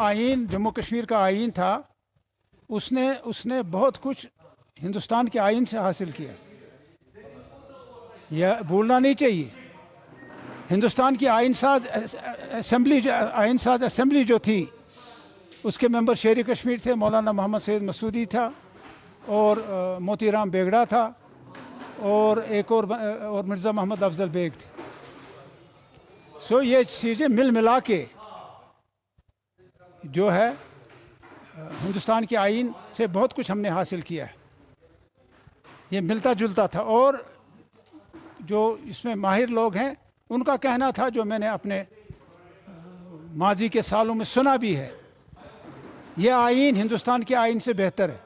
आइन जम्मू कश्मीर का आइन था, उसने बहुत कुछ हिंदुस्तान के आइन से हासिल किया, यह भूलना नहीं चाहिए। हिंदुस्तान की आइन साज असेंबली जो थी, उसके मेंबर शेर कश्मीर थे, मौलाना मोहम्मद सैयद मसूदी था, और मोतीराम बेगड़ा था, और एक और मिर्ज़ा मोहम्मद अफजल बेग थे। सो ये चीज़ें मिल मिला के जो है हिंदुस्तान के आइन से बहुत कुछ हमने हासिल किया है। ये मिलता जुलता था, और जो इसमें माहिर लोग हैं उनका कहना था, जो मैंने अपने माजी के सालों में सुना भी है, ये आइन हिंदुस्तान के आइन से बेहतर है।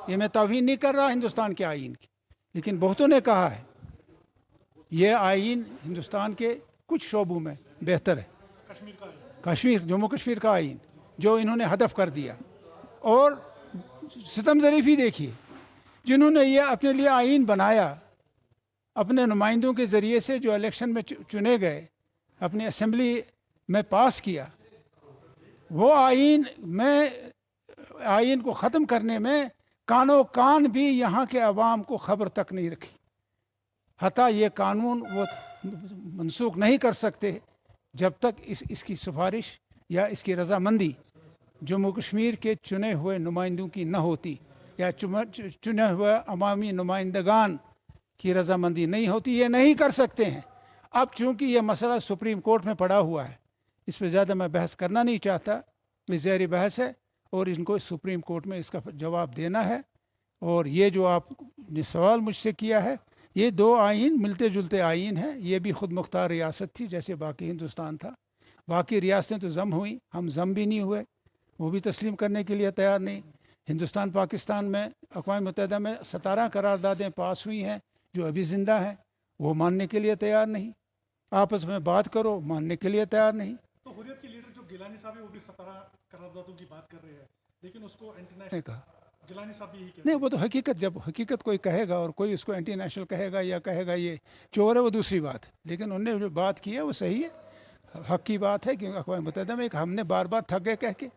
ये मैं तौहीन नहीं कर रहा हिंदुस्तान के आइन की, लेकिन बहुतों ने कहा है ये आइन हिंदुस्तान के कुछ शोबों में बेहतर है। कश्मीर जम्मू कश्मीर का आइन जो इन्होंने हदफ कर दिया, और सितम ज़रीफ़ी देखिए, जिन्होंने ये अपने लिए आइन बनाया, अपने नुमाइंदों के ज़रिए से जो इलेक्शन में चुने गए, अपनी असेंबली में पास किया, वो आइन को ख़त्म करने में कानो कान भी यहाँ के अवाम को ख़बर तक नहीं रखी। हता ये कानून वो मनसूख नहीं कर सकते जब तक इसकी सिफारिश या इसकी रजामंदी जम्मू कश्मीर के चुने हुए नुमाइंदों की न होती, या चुने हुए अवामी नुमाइंदगान की रजामंदी नहीं होती। ये नहीं कर सकते हैं। अब चूँकि ये मसला सुप्रीम कोर्ट में पड़ा हुआ है, इस पर ज़्यादा मैं बहस करना नहीं चाहता, ये ज़हरी बहस है, और इनको सुप्रीम कोर्ट में इसका जवाब देना है। और ये जो आपने सवाल मुझसे किया है, ये दो आइन मिलते जुलते आइन हैं। ये भी ख़ुद मुख्तार रियासत थी जैसे बाकी हिंदुस्तान था। बाकी रियासतें तो जम हुई, हम जम भी नहीं हुए, वो भी तस्लीम करने के लिए तैयार नहीं। हिंदुस्तान पाकिस्तान में अक़वाम मुत्तहिदा में 17 करारदादें पास हुई हैं जो अभी ज़िंदा हैं, वो मानने के लिए तैयार नहीं। आपस में बात करो, मानने के लिए तैयार नहीं। तो हुर्रियत के लीडर जो गिलानी साहब है वो भी 17 करारदादों की बात कर रहे हैं, लेकिन उसको इंटरनेशनल कहा गिलानी साहब भी यही कहते नहीं, वो तो हकीकत, जब हकीकत कोई कहेगा और कोई उसको एंटी नेशनल कहेगा या कहेगा ये चोर है, वो दूसरी बात है। लेकिन उन्होंने जो बात की है वो सही है, हक की बात है, क्योंकि अक़वाम मुत्तहिदा में हमने बार बार थक गए कह के।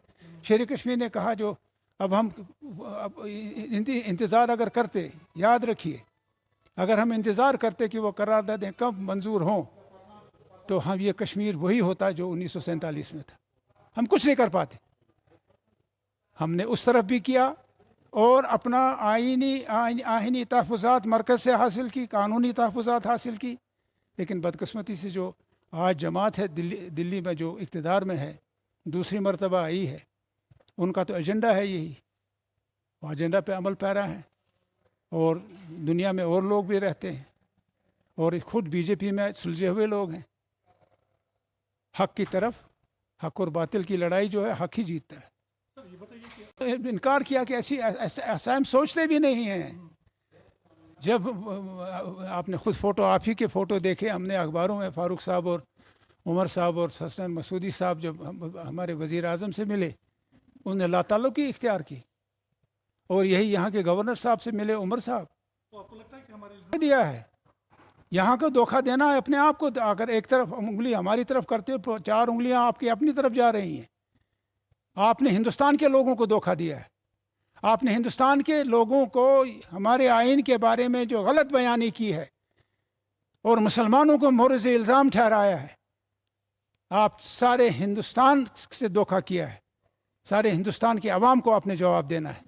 शेर कश्मीर ने कहा जो अब हम इंतज़ार अगर करते, याद रखिए, अगर हम इंतज़ार करते कि वो करारदादें कब मंजूर हों, तो हम ये कश्मीर वही होता जो 1947 में था। हम कुछ नहीं कर पाते। हमने उस तरफ भी किया, और अपना आइनी तहफ़्फ़ुज़ात मरकज़ से हासिल की, कानूनी तहफ़्फ़ुज़ात हासिल की। लेकिन बदकिस्मती से जो आज जमात है दिल्ली में जो इक़्तिदार में है, दूसरी मरतबा आई है, उनका तो एजेंडा है यही, वो एजेंडा पे अमल पैरा है। और दुनिया में और लोग भी रहते हैं, और ख़ुद बीजेपी में सुलझे हुए लोग हैं। हक़ की तरफ, हक़ और बातिल की लड़ाई जो है, हक़ ही जीतता है। सर ये बताइए कि इनकार किया कि ऐसा हम सोचते भी नहीं हैं। जब आपने खुद फ़ोटो, आप ही के फ़ोटो देखे हमने अखबारों में, फ़ारूक साहब और उमर साहब और हसन मसूदी साहब जब हमारे वज़ीर आज़म से मिले, उन्होंने लाताल्लुकी इख्तियार की, और यही यहाँ के गवर्नर साहब से मिले, उमर साहब, तो आपको लगता है कि हमारे दिया है। यहाँ को धोखा देना है अपने आप को। अगर एक तरफ उंगली हमारी तरफ करते हो, तो 4 उंगलियाँ आपकी अपनी तरफ जा रही हैं। आपने हिंदुस्तान के लोगों को धोखा दिया है। आपने हिंदुस्तान के लोगों को हमारे आइन के बारे में जो गलत बयानी की है, और मुसलमानों को मोरज़ इल्ज़ाम ठहराया है। आप सारे हिंदुस्तान से धोखा किया है। सारे हिंदुस्तान की आवाम को आपने जवाब देना है।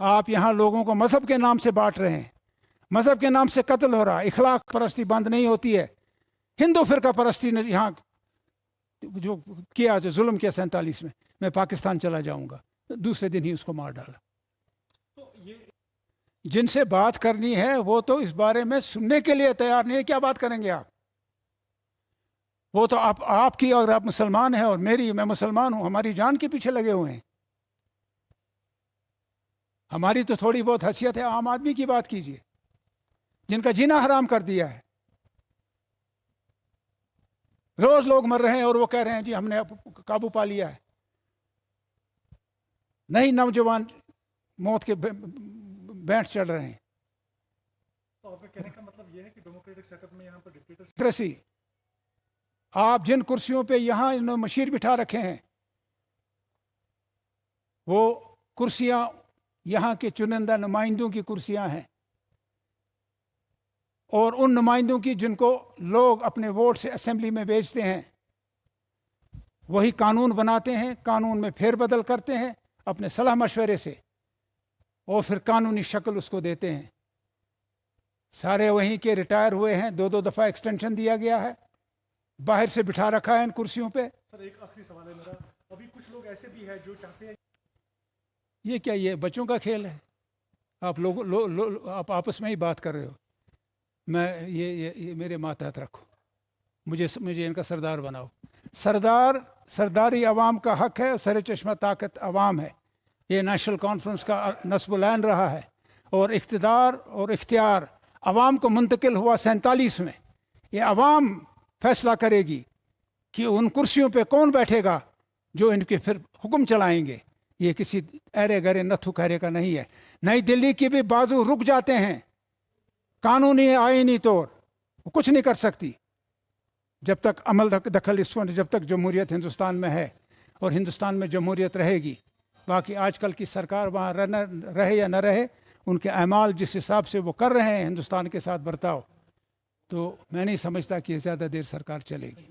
आप यहाँ लोगों को मज़हब के नाम से बांट रहे हैं, मज़हब के नाम से कत्ल हो रहा है, इखलाक परस्ती बंद नहीं होती है। हिंदू फ़िरका परस्ती ने यहाँ जो किया, जो जुल्म किया 47 में, मैं पाकिस्तान चला जाऊँगा, दूसरे दिन ही उसको मार डाला। तो ये जिनसे बात करनी है वो तो इस बारे में सुनने के लिए तैयार नहीं है। क्या बात करेंगे आप? वो तो आपकी, और आप मुसलमान हैं और मेरी, मैं मुसलमान हूँ, हमारी जान के पीछे लगे हुए हैं। हमारी तो थोड़ी बहुत हैसियत है। आम आदमी की बात कीजिए, जिनका जीना हराम कर दिया है। रोज लोग मर रहे हैं और वो कह रहे हैं जी हमने काबू पा लिया है। नहीं, नौजवान मौत के बैंठ चढ़ रहे हैं। तो आपके कहने का मतलब ये है कि डेमोक्रेटिक सेटअप में यहाँ पर डिक्टेटरशिप, डेमोक्रेसी, आप जिन कुर्सियों पे यहाँ इन्होंने मशीर बिठा रखे हैं, वो कुर्सियां यहाँ के चुनिंदा नुमाइंदों की कुर्सियां हैं, और उन नुमाइंदों की जिनको लोग अपने वोट से असेंबली में भेजते हैं, वही कानून बनाते हैं, कानून में फेरबदल करते हैं अपने सलाह मशवरे से, और फिर कानूनी शक्ल उसको देते हैं। सारे वहीं के रिटायर हुए हैं, 2-2 दफ़ा एक्सटेंशन दिया गया है, बाहर से बिठा रखा है इन कुर्सियों पे। सर एक आखिरी सवाल है मेरा, अभी कुछ लोग ऐसे भी हैं जो चाहते हैं ये क्या, ये बच्चों का खेल है? आप आप आपस में ही बात कर रहे हो। मैं ये मेरे मातहत रखो, मुझे इनका सरदार बनाओ। सरदारी अवाम का हक है, और सर चश्मा ताकत अवाम है। ये नेशनल कॉन्फ्रेंस का नस्बुलैन रहा है, और इख्तिदार और इख्तियार अवाम को मुंतकिल हुआ 47 में। ये अवाम फैसला करेगी कि उन कुर्सियों पे कौन बैठेगा जो इनके फिर हुक्म चलाएंगे। ये किसी अरे गरे नथु खैरे का नहीं है। नई दिल्ली की भी बाजू रुक जाते हैं, कानूनी आईनी तौर वो कुछ नहीं कर सकती जब तक अमल दखल इसको, जब तक जमहूरियत हिंदुस्तान में है, और हिंदुस्तान में जमहूरियत रहेगी। बाकी आजकल की सरकार वहाँ रहे या न रहे, उनके अमाल जिस हिसाब से वो कर रहे हैं हिंदुस्तान के साथ बर्ताव, तो मैं नहीं समझता कि ज़्यादा देर सरकार चलेगी।